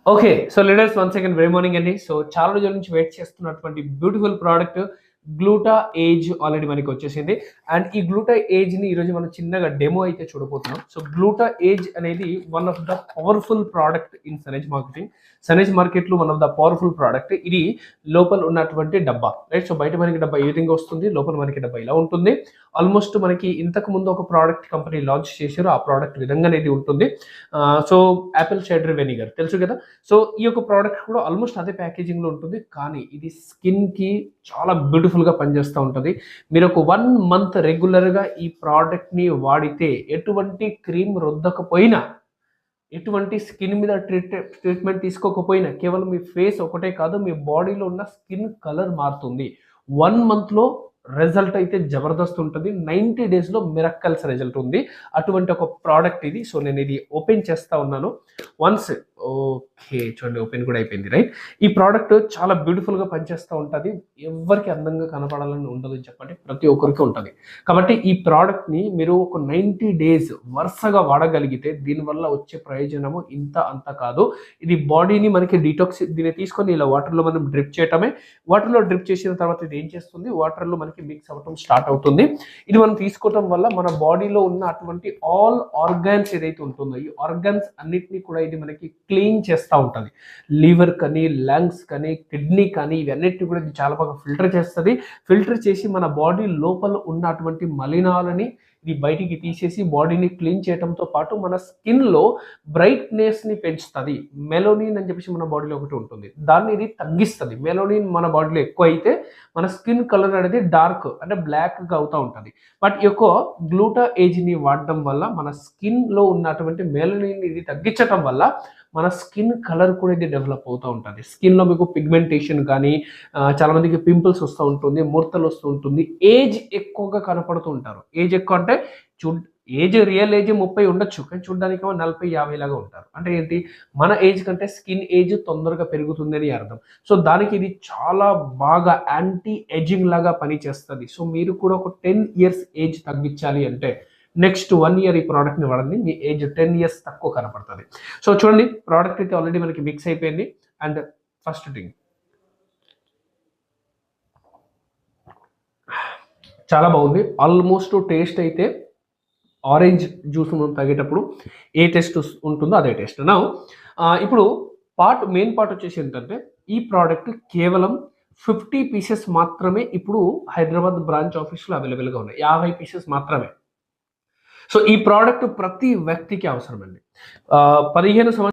Okay. So leaders once again very morning అండి. So చాలా రోజుల నుంచి వెయిట్ చేస్తున్నటువంటి బ్యూటిఫుల్ ప్రోడక్ట్ గ్లూటా ఏజ్ ఆల్రెడీ మనకి వచ్చేసింది. అండ్ ఈ గ్లూటా ఏజ్‌ని ఈరోజు మనం చిన్నగా డెమో అయితే చూడబోతున్నాం. సో గ్లూటా ఏజ్ అనేది one of the powerful product in Sanage marketing. Sanage మార్కెట్‌లో one of the powerful product. ఇది లోపల ఉన్నటువంటి డబ్బా. రైట్. సో బయట మనకి డబ్బా ఈ విధంగా వస్తుంది. లోపల మనకి డబ్బా ఇలా ఉంటుంది. ఆల్మోస్ట్ మనకి ఇంతకు ముందు ఒక ప్రోడక్ట్ కంపెనీ లాంచ్ చేశారు. ఆ ప్రోడక్ట్ విధంగానే ఇది ఉంటుంది. సో యాపిల్ సైడర్ వెనిగర్ తెలుసు కదా! సో ఈ యొక్క ప్రోడక్ట్ కూడా ఆల్మోస్ట్ అదే ప్యాకేజింగ్‌లో ఉంటుంది. కానీ ఇది స్కిన్‌కి చాలా బ్యూటిఫుల్‌గా పనిచేస్తా ఉంటది. మీరు ఒక 1 మంత్ రెగ్యులర్‌గా ఈ ప్రోడక్ట్‌ని వాడితే ఎటువంటి క్రీమ్ రుద్దకపోయినా, ఎటువంటి స్కిన్ మీద ట్రీట్మెంట్ తీసుకోకపోయినా కేవలం మీ ఫేస్ ఒకటే కాదు, మీ బాడీలో ఉన్న స్కిన్ కలర్ మారుతుంది. 1 మంత్‌లో రిజల్ట్ అయితే జబర్దస్త్ ఉంటది. 90 డేస్‌లో మిరక్కల్స్ రిజల్ట్ ఉంది. అటువంటి ఒక ప్రోడక్ట్ ఇది. సో నేను ఇది ఓపెన్ చేస్తా ఉన్నాను. Once okay. చూడండి ఓపెన్ కూడా అయిపోయింది. రైట్. ఈ ప్రోడక్ట్ చాలా బ్యూటిఫుల్‌గా పనిచేస్తా ఉంటది. ఎవ్వరికి అందంగా కనపడాలని ఉండదు చెప్పండి. ప్రతి ఒక్కరికి ఉంటది. కాబట్టి ఈ ప్రోడక్ట్‌ని మీరు ఒక 90 డేస్ వరుసగా వాడగలిగితే దీనివల్ల వచ్చే ప్రయోజనము ఇంత అంత కాదు. ఇది బాడీని మనకి డీటాక్స్ దీన్ని తీసుకొని ఇలా వాటర్‌లో మనం డ్రిప్ చేయటమే. వాటర్‌లో డ్రిప్ చేసిన తర్వాత ఇది ఏం చేస్తుంది? వాటర్‌లో మనకి మిక్స్ అవ్వటం స్టార్ట్ అవుతుంది. ఇది మనం తీసుకోవటం వల్ల మన బాడీలో ఉన్న అటువంటి ఆల్ ఆర్గాన్స్ ఏదైతే ఉంటుందో ఈ ఆర్గాన్స్ అన్నిటిని కూడా ఇది మనకి క్లీన్ చేస్తూ ఉంటుంది. లివర్ కానీ, లంగ్స్ కానీ, కిడ్నీ కానీ ఇవన్నిటిని కూడా ఇది చాలా బాగా ఫిల్టర్ చేస్తుంది. ఫిల్టర్ చేసి మన బాడీ లోపల ఉన్న అటువంటి మలినాలని ఇది బయటికి తీసేసి బాడీని క్లీన్ చేయడంతో పాటు మన స్కిన్‌లో బ్రైట్‌నెస్‌ని పెంచుతది. మెలనిన్ అని చెప్పేసి మన బాడీలో ఒకటి ఉంటుంది. దాన్ని ఇది తగ్గిస్తది. మెలనిన్ మన బాడీలో ఎక్కువ అయితే మన స్కిన్ కలర్ అనేది డార్క్ అంటే బ్లాక్‌గా అవుతా ఉంటది. బట్ ఈ యొక్క గ్లూటా ఏజ్‌ని వాడడం వల్ల మన స్కిన్‌లో ఉన్నటువంటి మెలనిన్ ఇది తగ్గించటం వల్ల మన స్కిన్ కలర్ కూడా ఇది డెవలప్ అవుతూ ఉంటది. స్కిన్‌లో మీకు పిగ్మెంటేషన్ కానీ చాలా మందికి పింపుల్స్ వస్తూ ఉంటుంది. ముడతలు వస్తూ ఉంటుంది. ఏజ్ ఎక్కువగా కనపడుతూ ఉంటారు. ఏజ్ ఎక్కువ అంటే ఏజ్ రియల్ ఏజ్ 30 ఉండొచ్చు. కానీ చూడ్డానికేమో 40, 50 లాగా ఉంటారు. అంటే ఏంటి? మన ఏజ్ కంటే స్కిన్ ఏజ్ తొందరగా పెరుగుతుందని అర్థం. సో దానికి ఇది చాలా బాగా యాంటీ ఏజింగ్ లాగా పనిచేస్తది. సో మీరు కూడా ఒక 10 ఇయర్స్ ఏజ్ తగ్గించాలి అంటే నెక్స్ట్ 1 ఇయర్ ఈ ప్రోడక్ట్‌ని వాడండి. మీ ఏజ్ 10 ఇయర్స్ తక్కువ కనపడతది. సో చూడండి ప్రోడక్ట్ అయితే ఆల్రెడీ మనకి మిక్స్ అయిపోయింది. అండ్ ఫస్ట్ థింగ్ చాలా బాగుంది. ఆల్మోస్ట్ టేస్ట్ అయితే ఆరెంజ్ జ్యూస్ మనం తాగేటప్పుడు ఏ టేస్ట్ ఉంటుందో అదే టేస్ట్. నౌ ఇప్పుడు మెయిన్ పార్ట్ వచ్చేసి ఏంటంటే ఈ ప్రోడక్ట్ కేవలం 50 పీసెస్ మాత్రమే ఇప్పుడు హైదరాబాద్ బ్రాంచ్ ఆఫీస్‌లో అవైలబుల్‌గా ఉన్నాయి. 50 పీసెస్ మాత్రమే. సో ఈ ప్రోడక్ట్ ప్రతి వ్యక్తికి అవసరమండి. 15 సంవత్సరాల